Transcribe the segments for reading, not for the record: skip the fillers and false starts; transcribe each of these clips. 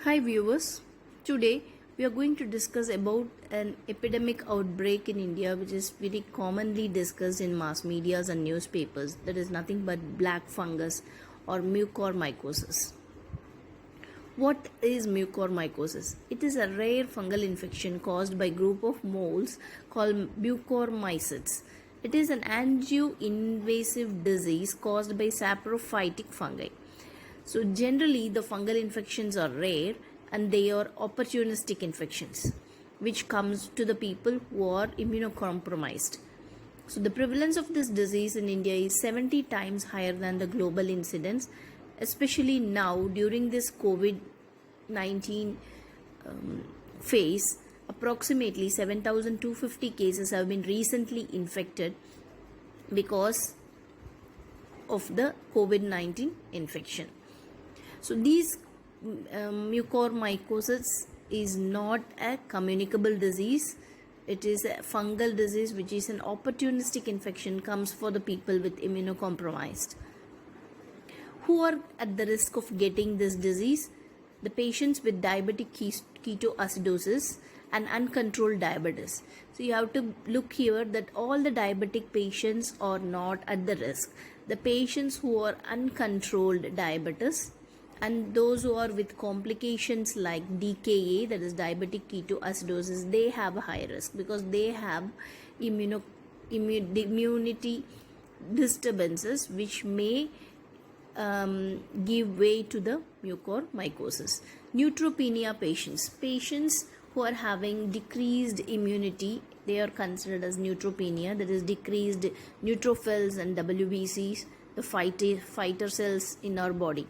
Hi viewers, today we are going to discuss about an epidemic outbreak in India which is very commonly discussed in mass medias and newspapers, that is nothing but black fungus or mucormycosis. What is mucormycosis? It is a rare fungal infection caused by group of moles called mucormycetes. It is an angio-invasive disease caused by saprophytic fungi. So generally the fungal infections are rare and they are opportunistic infections which comes to the people who are immunocompromised. So the prevalence of this disease in India is 70 times higher than the global incidence, especially now during this COVID-19 phase. Approximately 7,250 cases have been recently infected because of the COVID-19 infection. So these mucormycosis is not a communicable disease. It is a fungal disease which is an opportunistic infection, comes for the people with immunocompromised. Who are at the risk of getting this disease? The patients with diabetic ketoacidosis and uncontrolled diabetes. So you have to look here that all the diabetic patients are not at the risk. The patients who are uncontrolled diabetes and those who are with complications like DKA, that is diabetic ketoacidosis, they have a high risk because they have immunity disturbances which may give way to the mucormycosis. Neutropenia patients who are having decreased immunity, they are considered as neutropenia, that is decreased neutrophils and WBCs, the fighter cells in our body.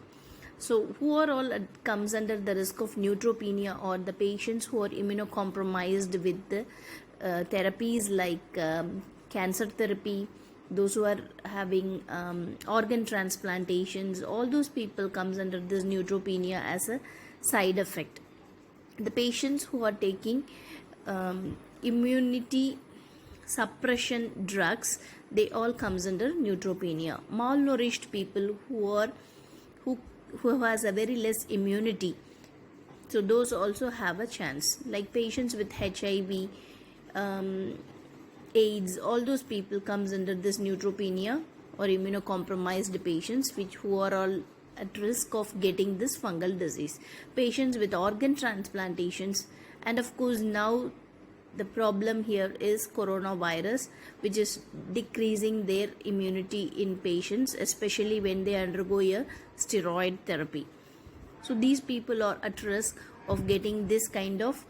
So who are all comes under the risk of neutropenia, or the patients who are immunocompromised with the therapies like cancer therapy, those who are having organ transplantations, all those people comes under this neutropenia as a side effect. The patients who are taking immunity suppression drugs, they all comes under neutropenia. Malnourished people who has a very less immunity, so those also have a chance, like patients with HIV, AIDS, all those people comes under this neutropenia or immunocompromised patients who are all at risk of getting this fungal disease. Patients with organ transplantations, and of course now the problem here is coronavirus, which is decreasing their immunity in patients, especially when they undergo a steroid therapy. So these people are at risk of getting this kind of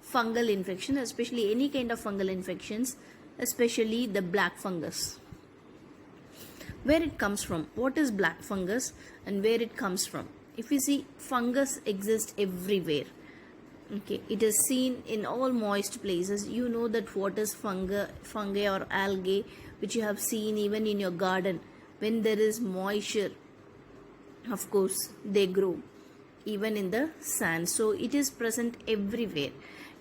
fungal infection, especially any kind of fungal infections, especially the black fungus. Where it comes from? What is black fungus and where it comes from? If you see, fungus exists everywhere. Okay, it is seen in all moist places. You know that what is fungi or algae, which you have seen even in your garden. When there is moisture, of course they grow even in the sand. So it is present everywhere.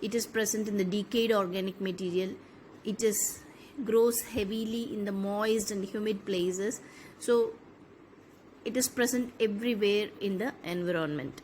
It is present in the decayed organic material. It is grows heavily in the moist and humid places. So it is present everywhere in the environment.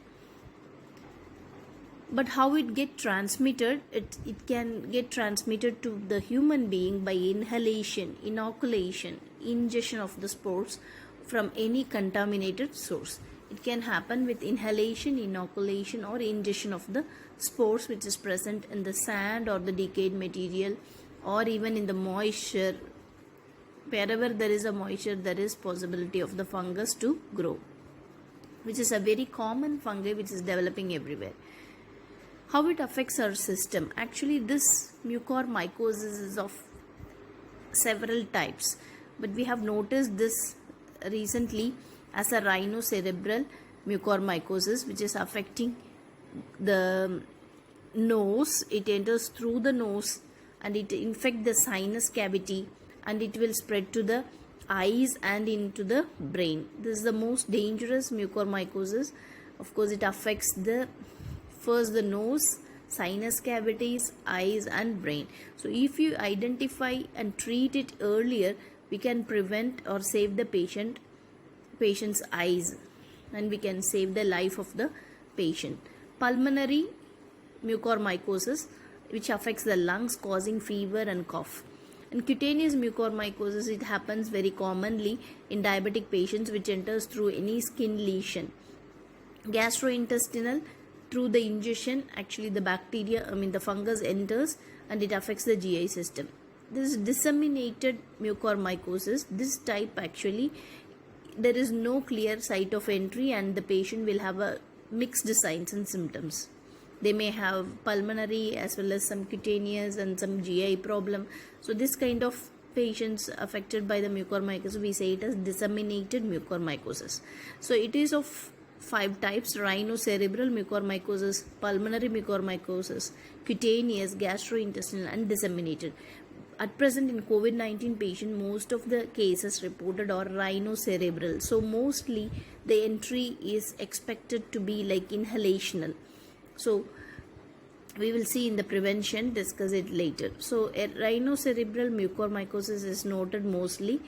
But how it get transmitted? It can get transmitted to the human being by inhalation, inoculation, ingestion of the spores from any contaminated source. It can happen with inhalation, inoculation, or ingestion of the spores which is present in the sand or the decayed material, or even in the moisture. Wherever there is a moisture, there is possibility of the fungus to grow, which is a very common fungi which is developing everywhere. How it affects our system? Actually, this mucormycosis is of several types, but we have noticed this recently as a rhinocerebral mucormycosis, which is affecting the nose. It enters through the nose and it infects the sinus cavity, and it will spread to the eyes and into the brain. This is the most dangerous mucormycosis. Of course, it affects first the nose, sinus cavities, eyes and brain. So if you identify and treat it earlier, we can prevent or save the patient's eyes, and we can save the life of the patient. pulmonary mucormycosis, which affects the lungs, causing fever and cough. And cutaneous mucormycosis, it happens very commonly in diabetic patients, which enters through any skin lesion. Gastrointestinal, through the ingestion, actually the the fungus enters and it affects the GI system. This is disseminated mucormycosis. This type, actually there is no clear site of entry and the patient will have a mixed signs and symptoms. They may have pulmonary as well as some cutaneous and some GI problem. So this kind of patients affected by the mucormycosis, we say it as disseminated mucormycosis. So it is of 5 types: rhinocerebral mucormycosis, pulmonary mucormycosis, cutaneous, gastrointestinal and disseminated. At present in COVID-19 patient, most of the cases reported are rhinocerebral. So mostly the entry is expected to be like inhalational. So we will see in the prevention, discuss it later. So a rhinocerebral mucormycosis is noted mostly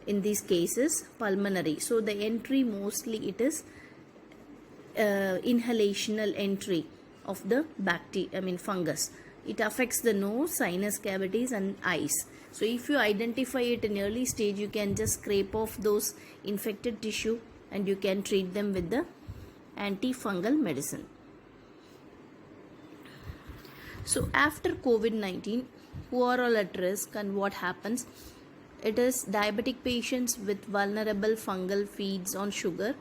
in these cases, pulmonary. So the entry mostly it is inhalational entry of the fungus. It affects the nose, sinus cavities and eyes. So if you identify it in early stage, you can just scrape off those infected tissue and you can treat them with the antifungal medicine. So after COVID-19, who are all at risk and what happens? It is diabetic patients with vulnerable fungal feeds on sugar,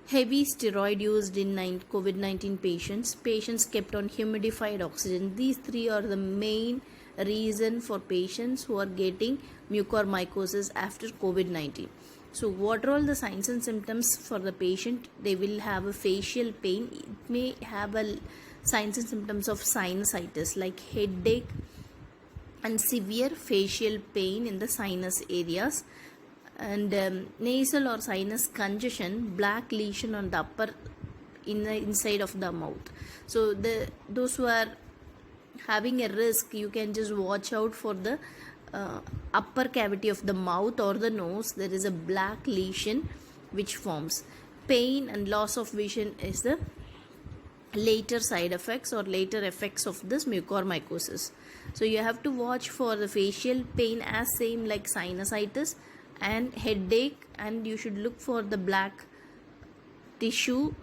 heavy steroid used in COVID-19 patients kept on humidified oxygen. These 3 are the main reason for patients who are getting mucormycosis after COVID-19. So what are all the signs and symptoms for the patient? They will have a facial pain. It may have a signs and symptoms of sinusitis like headache and severe facial pain in the sinus areas, and nasal or sinus congestion, black lesion on the inside of the mouth. So those who are having a risk, you can just watch out for the upper cavity of the mouth or the nose. There is a black lesion which forms. Pain and loss of vision is the later side effects or later effects of this mucormycosis. So you have to watch for the facial pain as same like sinusitis and headache, and you should look for the black tissue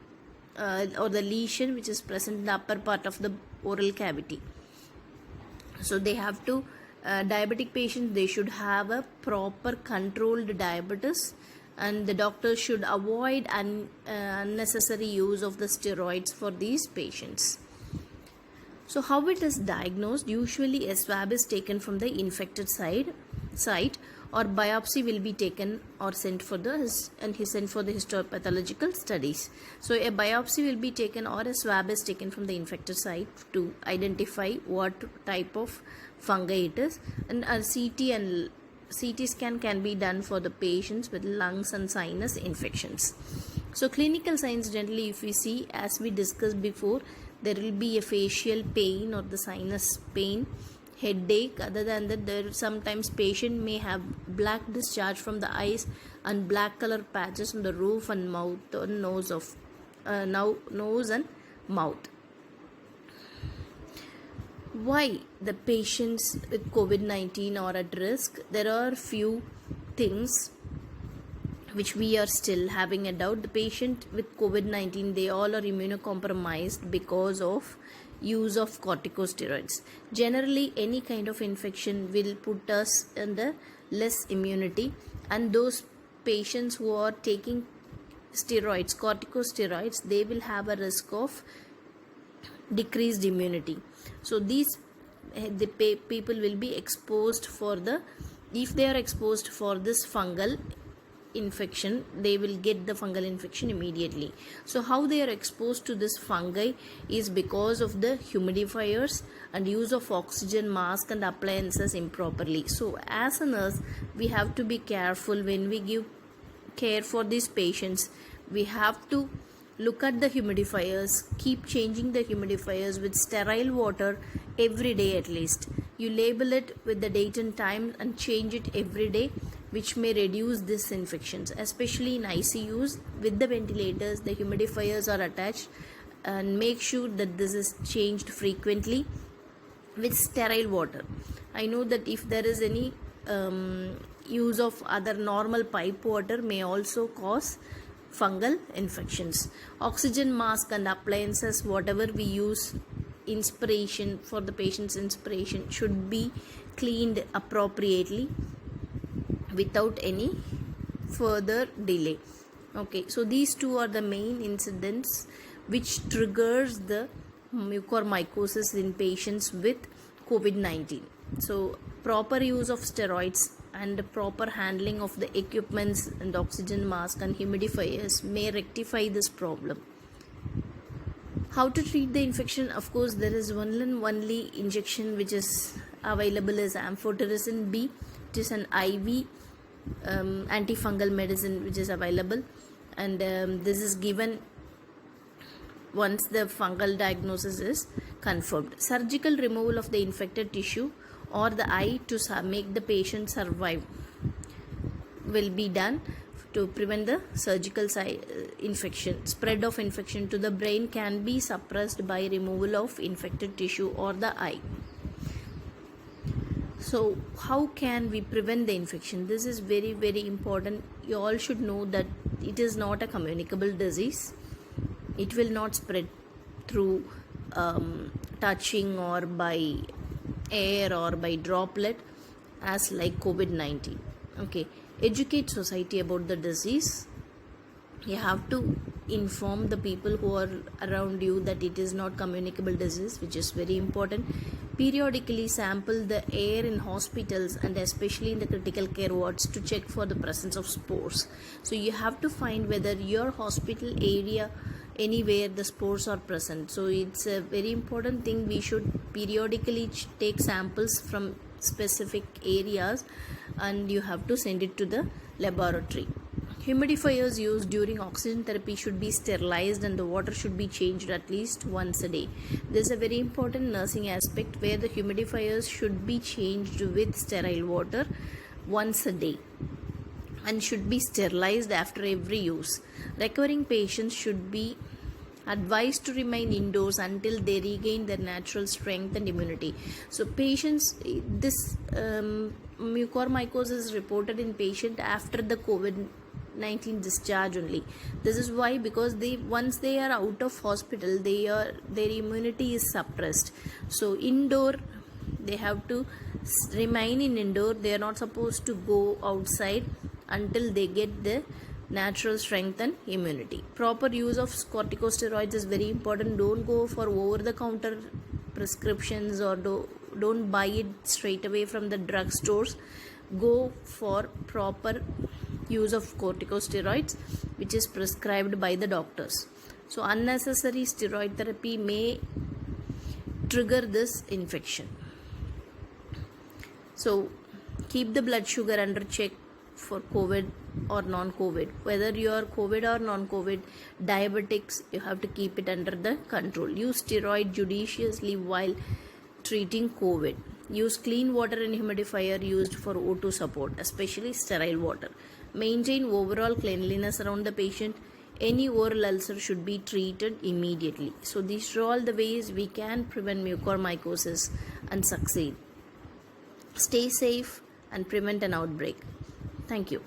or the lesion which is present in the upper part of the oral cavity. So they have to diabetic patients, they should have a proper controlled diabetes, and the doctor should avoid unnecessary use of the steroids for these patients. So how it is diagnosed? Usually a swab is taken from the infected site or biopsy will be taken or sent for the histopathological studies. So a biopsy will be taken or a swab is taken from the infected site to identify what type of fungi it is, and a CT scan can be done for the patients with lungs and sinus infections. So clinical signs generally, if we see, as we discussed before, there will be a facial pain or the sinus pain, headache. Other than that, there sometimes patient may have black discharge from the eyes and black color patches on the roof and mouth or nose and mouth. Why the patients with COVID-19 are at risk? There are few things which we are still having a doubt. The patient with COVID-19, they all are immunocompromised because of use of corticosteroids. Generally, any kind of infection will put us under less immunity, and those patients who are taking steroids, corticosteroids, they will have a risk of decreased immunity. So the people will be exposed for if they are exposed for this fungal infection, they will get the fungal infection immediately. So how they are exposed to this fungi is because of the humidifiers and use of oxygen mask and appliances improperly. So as a nurse, we have to be careful when we give care for these patients. We have to look at the humidifiers, keep changing the humidifiers with sterile water every day at least. You label it with the date and time and change it every day, which may reduce these infections. Especially in ICUs with the ventilators, the humidifiers are attached. and make sure that this is changed frequently with sterile water. I know that if there is any use of other normal pipe water may also cause fungal infections. Oxygen mask and appliances, whatever we use inspiration for the patient's inspiration, should be cleaned appropriately without any further delay. Okay, so these two are the main incidents which triggers the mucormycosis in patients with COVID-19. So proper use of steroids and proper handling of the equipments and oxygen mask and humidifiers may rectify this problem. How to treat the infection? Of course, there is one and only injection which is available is amphotericin B. It is an IV antifungal medicine which is available, and this is given once the fungal diagnosis is confirmed. Surgical removal of the infected tissue or the eye to make the patient survive will be done to prevent the surgical infection. Spread of infection to the brain can be suppressed by removal of infected tissue or the eye. So how can we prevent the infection? This is very, very important. You all should know that it is not a communicable disease. It will not spread through touching or by air or by droplet as like COVID-19. Okay, educate society about the disease. You have to inform the people who are around you that it is not communicable disease, which is very important. Periodically sample the air in hospitals and especially in the critical care wards to check for the presence of spores. So you have to find whether your hospital area anywhere the spores are present. So it's a very important thing. We should periodically take samples from specific areas and you have to send it to the laboratory. Humidifiers used during oxygen therapy should be sterilized and the water should be changed at least once a day. This is a very important nursing aspect where the humidifiers should be changed with sterile water once a day and should be sterilized after every use. Recovering patients should be advised to remain indoors until they regain their natural strength and immunity. So patients, this mucormycosis is reported in patient after the COVID-19 discharge only. This is why, because once they are out of hospital, their immunity is suppressed. So indoor, they have to remain in indoor. They are not supposed to go outside until they get the natural strength and immunity. Proper use of corticosteroids is very important. Don't go for over-the-counter prescriptions or don't buy it straight away from the drugstores. Go for proper use of corticosteroids which is prescribed by the doctors. So unnecessary steroid therapy may trigger this infection. So keep the blood sugar under check for COVID or non-COVID. Whether you are COVID or non-COVID, diabetics, you have to keep it under the control. Use steroid judiciously while treating COVID. Use clean water and humidifier used for O2 support, especially sterile water. Maintain overall cleanliness around the patient. Any oral ulcer should be treated immediately. So these are all the ways we can prevent mucormycosis and succeed. Stay safe and prevent an outbreak. Thank you.